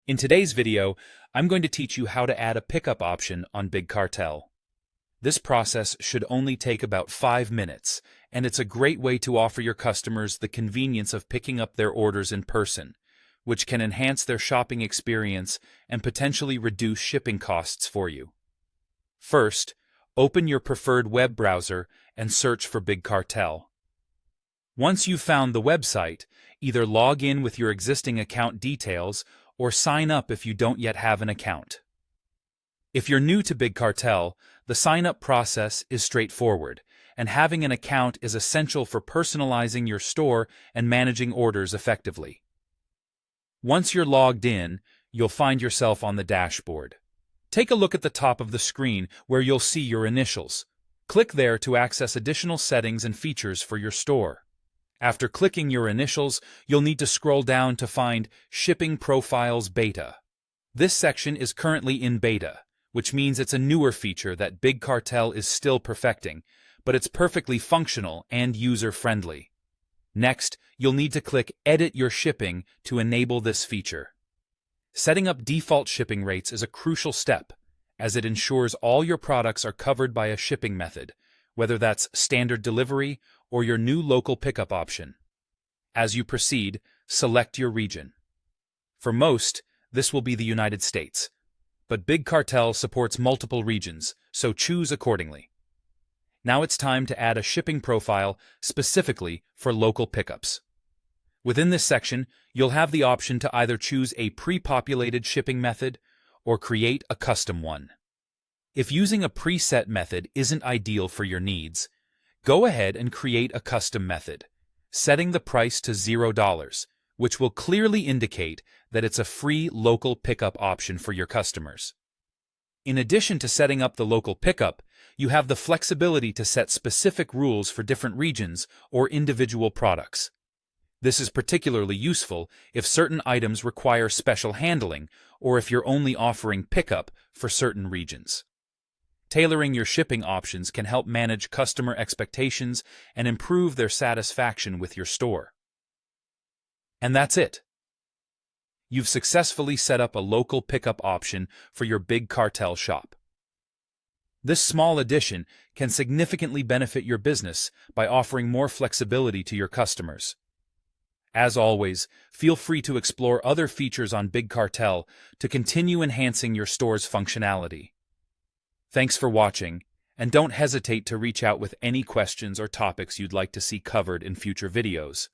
In today's video, I'm going to teach you how to add a pickup option on Big Cartel. This process should only take about 5 minutes, and it's a great way to offer your customers the convenience of picking up their orders in person, which can enhance their shopping experience and potentially reduce shipping costs for you. First, open your preferred web browser and search for Big Cartel. Once you've found the website, either log in with your existing account details or sign up if you don't yet have an account. If you're new to Big Cartel, the sign-up process is straightforward, and having an account is essential for personalizing your store and managing orders effectively. Once you're logged in, you'll find yourself on the dashboard. Take a look at the top of the screen where you'll see your initials. Click there to access additional settings and features for your store. After clicking your initials, you'll need to scroll down to find Shipping Profiles Beta. This section is currently in beta, which means it's a newer feature that Big Cartel is still perfecting, but it's perfectly functional and user-friendly. Next, you'll need to click Edit Your Shipping to enable this feature. Setting up default shipping rates is a crucial step, as it ensures all your products are covered by a shipping method, whether that's standard delivery or your new local pickup option. As you proceed, select your region. For most, this will be the United States, but Big Cartel supports multiple regions, so choose accordingly. Now it's time to add a shipping profile specifically for local pickups. Within this section, you'll have the option to either choose a pre-populated shipping method or create a custom one. If using a preset method isn't ideal for your needs, go ahead and create a custom method, setting the price to $0, which will clearly indicate that it's a free local pickup option for your customers. In addition to setting up the local pickup, you have the flexibility to set specific rules for different regions or individual products. This is particularly useful if certain items require special handling or if you're only offering pickup for certain regions. Tailoring your shipping options can help manage customer expectations and improve their satisfaction with your store. And that's it. You've successfully set up a local pickup option for your Big Cartel shop. This small addition can significantly benefit your business by offering more flexibility to your customers. As always, feel free to explore other features on Big Cartel to continue enhancing your store's functionality. Thanks for watching, and don't hesitate to reach out with any questions or topics you'd like to see covered in future videos.